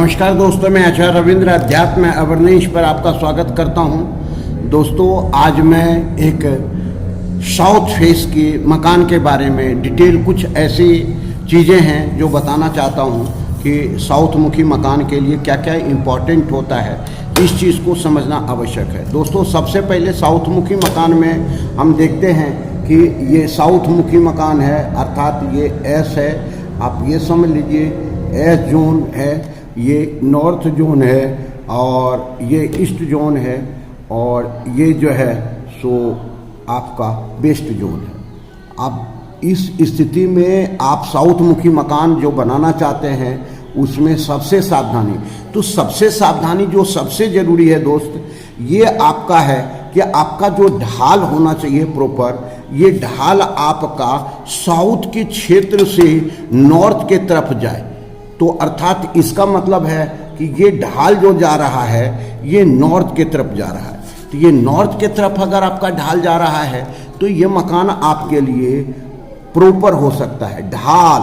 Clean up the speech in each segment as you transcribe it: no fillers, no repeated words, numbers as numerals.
नमस्कार दोस्तों, मैं आचार्य रविंद्र अध्यात्म अवर्नेश पर आपका स्वागत करता हूं। दोस्तों, आज मैं एक साउथ फेस के मकान के बारे में डिटेल कुछ ऐसी चीज़ें हैं जो बताना चाहता हूं कि साउथ मुखी मकान के लिए क्या क्या इम्पोर्टेंट होता है। इस चीज़ को समझना आवश्यक है। दोस्तों, सबसे पहले साउथ मुखी मकान में हम देखते हैं कि ये साउथ मुखी मकान है, अर्थात ये एस है। आप ये समझ लीजिए एस जोन है, ये नॉर्थ जोन है और ये ईस्ट जोन है और ये जो है सो आपका वेस्ट जोन है। अब इस स्थिति में आप साउथ मुखी मकान जो बनाना चाहते हैं उसमें सबसे सावधानी जो सबसे ज़रूरी है दोस्त, ये आपका है कि आपका जो ढाल होना चाहिए प्रॉपर, ये ढाल आपका साउथ के क्षेत्र से नॉर्थ के तरफ जाए। तो अर्थात इसका मतलब है कि ये ढाल जो जा रहा है ये नॉर्थ के तरफ जा रहा है। तो ये नॉर्थ के तरफ अगर आपका ढाल जा रहा है तो ये मकान आपके लिए प्रॉपर हो सकता है। ढाल,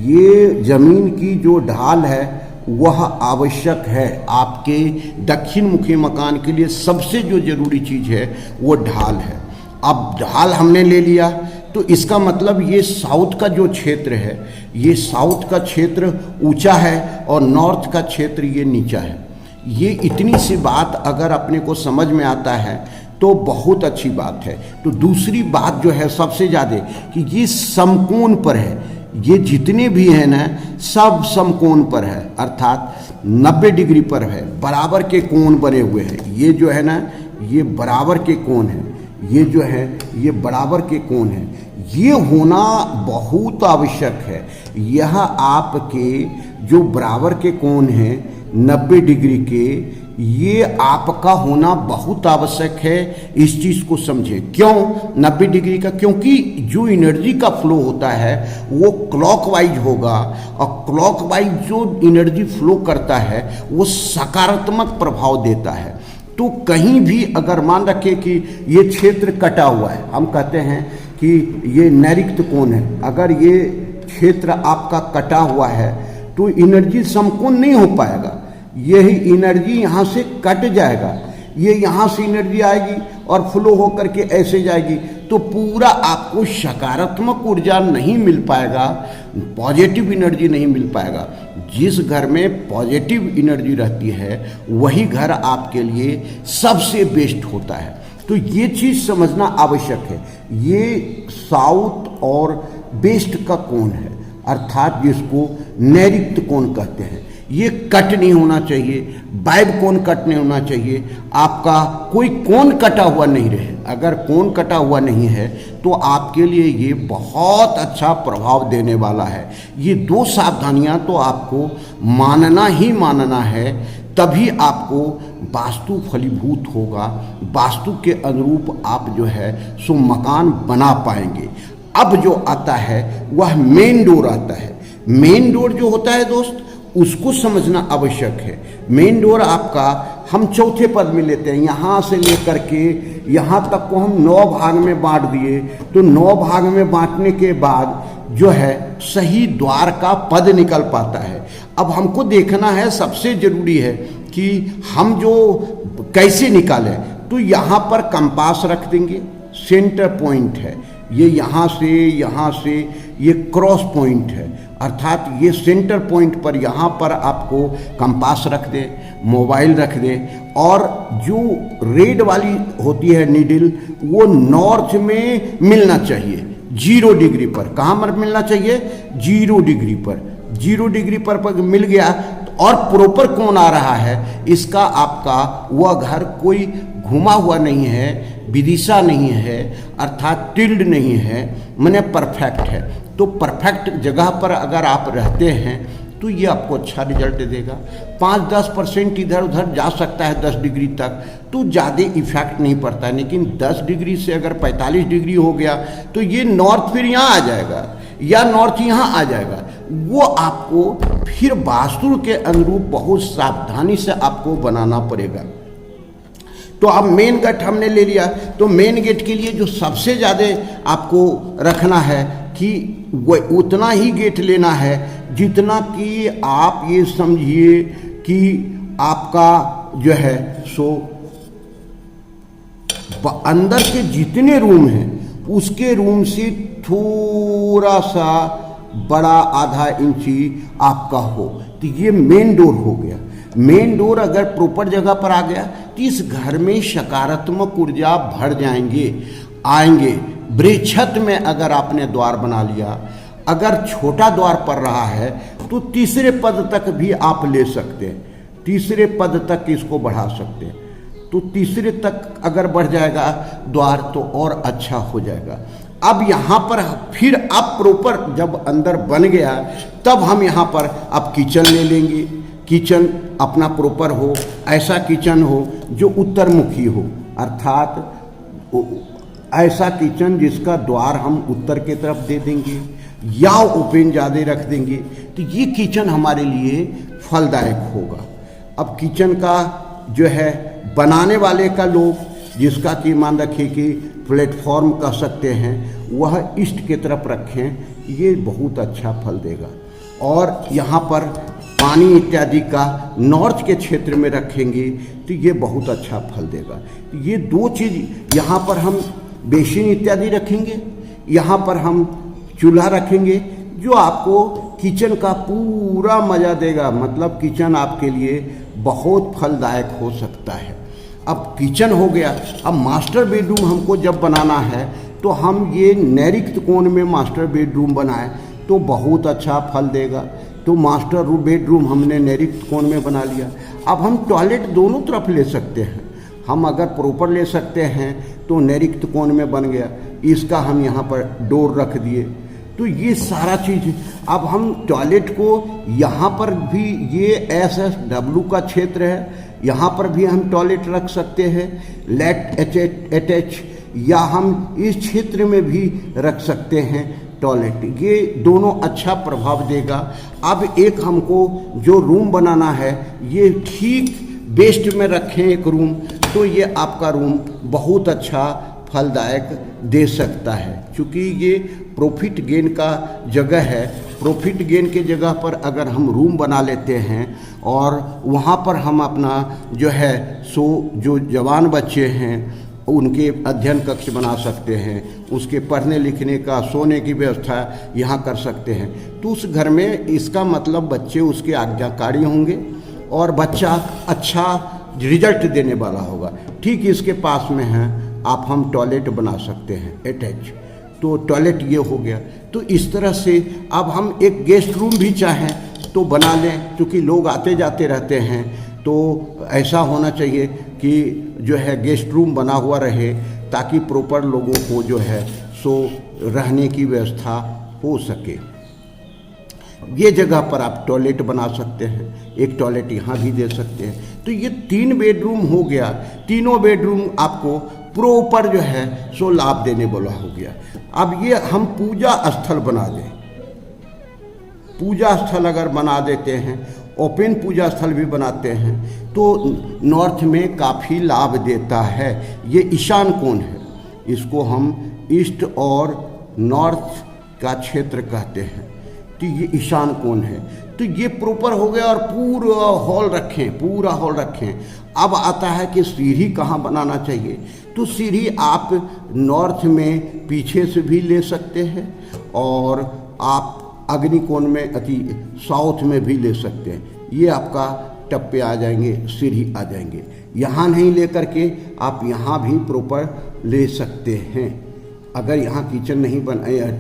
ये ज़मीन की जो ढाल है वह आवश्यक है आपके दक्षिण मुखी मकान के लिए। सबसे जो ज़रूरी चीज़ है वो ढाल है। अब ढाल हमने ले लिया तो इसका मतलब ये साउथ का जो क्षेत्र है, ये साउथ का क्षेत्र ऊंचा है और नॉर्थ का क्षेत्र ये नीचा है। ये इतनी सी बात अगर अपने को समझ में आता है तो बहुत अच्छी बात है। तो दूसरी बात जो है सबसे ज़्यादा कि ये समकोण पर है। ये जितने भी हैं ना सब समकोण पर है, अर्थात 90 डिग्री पर है, बराबर के कोण बने हुए हैं। ये जो है ना ये बराबर के कोण है, ये जो है ये बराबर के कोण है। ये होना बहुत आवश्यक है। यह आपके जो बराबर के कोण हैं 90 डिग्री के, ये आपका होना बहुत आवश्यक है। इस चीज़ को समझें। क्यों 90 डिग्री का? क्योंकि जो एनर्जी का फ्लो होता है वो क्लॉकवाइज होगा और क्लॉकवाइज जो एनर्जी फ्लो करता है वो सकारात्मक प्रभाव देता है। तो कहीं भी अगर मान रखें कि ये क्षेत्र कटा हुआ है, हम कहते हैं कि ये नैऋत्य कोण है, अगर ये क्षेत्र आपका कटा हुआ है तो एनर्जी समकोण नहीं हो पाएगा। यही एनर्जी यहाँ से कट जाएगा, ये यहाँ से एनर्जी आएगी और फ्लो होकर के ऐसे जाएगी, तो पूरा आपको सकारात्मक ऊर्जा नहीं मिल पाएगा, पॉजिटिव एनर्जी नहीं मिल पाएगा। जिस घर में पॉजिटिव एनर्जी रहती है वही घर आपके लिए सबसे बेस्ट होता है। तो ये चीज़ समझना आवश्यक है। ये साउथ और वेस्ट का कोण है, अर्थात जिसको नैऋत्य कोण कहते हैं। ये कट नहीं होना चाहिए, वायव कोण कट नहीं होना चाहिए, आपका कोई कोण कटा हुआ नहीं रहे। अगर कोण कटा हुआ नहीं है तो आपके लिए ये बहुत अच्छा प्रभाव देने वाला है। ये दो सावधानियां तो आपको मानना ही मानना है, तभी आपको वास्तु फलीभूत होगा। वास्तु के अनुरूप आप जो है सो मकान बना पाएंगे। अब जो आता है वह मेन डोर आता है। मेन डोर जो होता है दोस्त, उसको समझना आवश्यक है। मेन डोर आपका हम चौथे पद में लेते हैं। यहाँ से लेकर के यहाँ तक को हम 9 भाग में बांट दिए, तो 9 भाग में बांटने के बाद जो है सही द्वार का पद निकल पाता है। अब हमको देखना है, सबसे ज़रूरी है कि हम जो कैसे निकालें। तो यहाँ पर कंपास रख देंगे, सेंटर पॉइंट है ये, यहाँ से ये क्रॉस पॉइंट है, अर्थात ये सेंटर पॉइंट पर यहाँ पर आपको कंपास रख दें, मोबाइल रख दें, और जो रेड वाली होती है नीडल वो नॉर्थ में मिलना चाहिए 0 डिग्री पर। कहाँ पर मिलना चाहिए? 0 डिग्री पर। 0 डिग्री पर मिल गया और प्रॉपर कोण आ रहा है, इसका आपका वह घर कोई घुमा हुआ नहीं है, विदिशा नहीं है, अर्थात टिल्ड नहीं है, माने परफेक्ट है। तो परफेक्ट जगह पर अगर आप रहते हैं तो ये आपको अच्छा रिजल्ट देगा। 5-10% इधर उधर जा सकता है 10 डिग्री तक, तो ज़्यादा इफेक्ट नहीं पड़ता है। लेकिन 10 डिग्री से अगर 45 डिग्री हो गया तो ये नॉर्थ फिर यहाँ आ जाएगा या नॉर्थ यहाँ आ जाएगा। वो आपको फिर वास्तु के अनुरूप बहुत सावधानी से आपको बनाना पड़ेगा। तो अब मेन गेट हमने ले लिया, तो मेन गेट के लिए जो सबसे ज़्यादा आपको रखना है कि वो उतना ही गेट लेना है जितना कि आप ये समझिए कि आपका जो है सो अंदर के जितने रूम हैं उसके रूम से थोड़ा सा बड़ा आधा इंची आपका हो, तो ये मेन डोर हो गया। मेन डोर अगर प्रॉपर जगह पर आ गया तो इस घर में सकारात्मक ऊर्जा भर आएंगे। बृहच्छत में अगर आपने द्वार बना लिया, अगर छोटा द्वार पड़ रहा है तो तीसरे पद तक भी आप ले सकते हैं, तीसरे पद तक इसको बढ़ा सकते हैं। तो तीसरे तक अगर बढ़ जाएगा द्वार तो और अच्छा हो जाएगा। अब यहाँ पर फिर अब प्रॉपर जब अंदर बन गया तब हम यहाँ पर अब किचन ले लेंगे। किचन अपना प्रॉपर हो, ऐसा किचन हो जो उत्तरमुखी हो, अर्थात ऐसा किचन जिसका द्वार हम उत्तर की तरफ दे देंगे या ओपन ज़्यादा रख देंगे, तो ये किचन हमारे लिए फलदायक होगा। अब किचन का जो है बनाने वाले का लोग जिसका कि मान रखिए कि प्लेटफॉर्म कह सकते हैं, वह ईस्ट की तरफ रखें, ये बहुत अच्छा फल देगा। और यहाँ पर पानी इत्यादि का नॉर्थ के क्षेत्र में रखेंगे तो ये बहुत अच्छा फल देगा। ये दो चीज़ यहाँ पर हम बेसिन इत्यादि रखेंगे, यहाँ पर हम चूल्हा रखेंगे जो आपको किचन का पूरा मज़ा देगा। मतलब किचन आपके लिए बहुत फलदायक हो सकता है। अब किचन हो गया। अब मास्टर बेडरूम हमको जब बनाना है तो हम ये नैऋत्य कोण में मास्टर बेडरूम बनाए तो बहुत अच्छा फल देगा। तो मास्टर बेडरूम हमने नैऋत्य कोण में बना लिया। अब हम टॉयलेट दोनों तरफ ले सकते हैं। हम अगर प्रॉपर ले सकते हैं तो नैऋत्य कोण में बन गया, इसका हम यहाँ पर डोर रख दिए। तो ये सारा चीज़। अब हम टॉयलेट को यहाँ पर भी, ये SSW का क्षेत्र है, यहाँ पर भी हम टॉयलेट रख सकते हैं, लेट अटैच, या हम इस क्षेत्र में भी रख सकते हैं टॉयलेट। ये दोनों अच्छा प्रभाव देगा। अब एक हमको जो रूम बनाना है ये ठीक वेस्ट में रखें एक रूम, तो ये आपका रूम बहुत अच्छा फलदायक दे सकता है। क्योंकि ये प्रॉफिट गेन का जगह है। प्रॉफिट गेन के जगह पर अगर हम रूम बना लेते हैं और वहाँ पर हम अपना जो है सो जो जवान बच्चे हैं उनके अध्ययन कक्ष बना सकते हैं, उसके पढ़ने लिखने का सोने की व्यवस्था यहाँ कर सकते हैं, तो उस घर में इसका मतलब बच्चे उसके आज्ञाकारी होंगे और बच्चा अच्छा रिजल्ट देने वाला होगा। ठीक इसके पास में है आप हम टॉयलेट बना सकते हैं अटैच, तो टॉयलेट ये हो गया। तो इस तरह से अब हम एक गेस्ट रूम भी चाहें तो बना लें, क्योंकि लोग आते जाते रहते हैं, तो ऐसा होना चाहिए कि जो है गेस्ट रूम बना हुआ रहे ताकि प्रॉपर लोगों को जो है सो रहने की व्यवस्था हो सके। ये जगह पर आप टॉयलेट बना सकते हैं, एक टॉयलेट यहाँ भी दे सकते हैं। तो ये 3 बेडरूम हो गया। तीनों बेडरूम आपको प्रॉपर जो है सो लाभ देने वाला हो गया। अब ये हम पूजा स्थल बना दें, पूजा स्थल अगर बना देते हैं, ओपन पूजा स्थल भी बनाते हैं, तो नॉर्थ में काफ़ी लाभ देता है। ये ईशान कोण है, इसको हम ईस्ट और नॉर्थ का क्षेत्र कहते हैं, तो ये ईशान कोण है। तो ये प्रॉपर हो गया और पूरा हॉल रखें, पूरा हॉल रखें। अब आता है कि सीढ़ी कहाँ बनाना चाहिए, तो सीढ़ी आप नॉर्थ में पीछे से भी ले सकते हैं और आप अग्निकोण में साउथ में भी ले सकते हैं। ये आपका टप्पे आ जाएंगे, सीढ़ी आ जाएंगे। यहाँ नहीं ले करके आप यहाँ भी प्रॉपर ले सकते हैं। अगर यहाँ किचन नहीं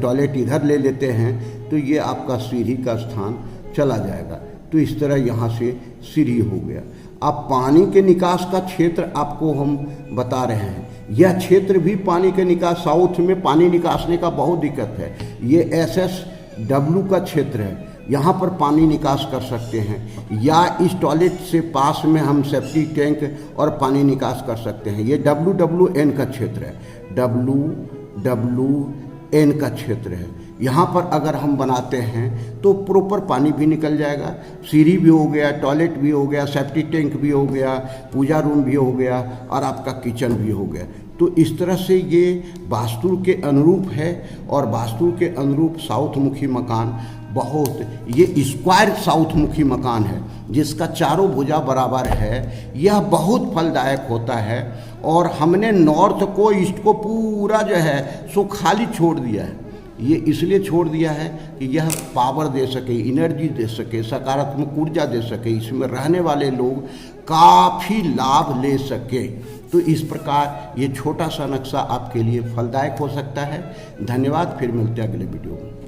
टॉयलेट इधर ले लेते हैं तो ये आपका सीढ़ी का स्थान चला जाएगा। तो इस तरह यहाँ से सीढ़ी हो गया। अब पानी के निकास का क्षेत्र आपको हम बता रहे हैं। यह क्षेत्र भी पानी के निकास, साउथ में पानी निकासने का बहुत दिक्कत है। ये SSW का क्षेत्र है, यहाँ पर पानी निकास कर सकते हैं, या इस टॉयलेट से पास में हम सेप्टिक टैंक और पानी निकास कर सकते हैं। ये WWN का क्षेत्र है, WWN का क्षेत्र है। यहाँ पर अगर हम बनाते हैं तो प्रॉपर पानी भी निकल जाएगा, सीढ़ी भी हो गया, टॉयलेट भी हो गया, सेप्टिक टैंक भी हो गया, पूजा रूम भी हो गया और आपका किचन भी हो गया। तो इस तरह से ये वास्तु के अनुरूप है और वास्तु के अनुरूप साउथ मुखी मकान बहुत, ये स्क्वायर साउथ मुखी मकान है जिसका चारों भुजा बराबर है, यह बहुत फलदायक होता है। और हमने नॉर्थ को ईस्ट को पूरा जो है सो खाली छोड़ दिया है। ये इसलिए छोड़ दिया है कि यह पावर दे सके, एनर्जी दे सके, सकारात्मक ऊर्जा दे सके, इसमें रहने वाले लोग काफ़ी लाभ ले सके। तो इस प्रकार ये छोटा सा नक्शा आपके लिए फलदायक हो सकता है। धन्यवाद, फिर मिलते हैं अगले वीडियो में।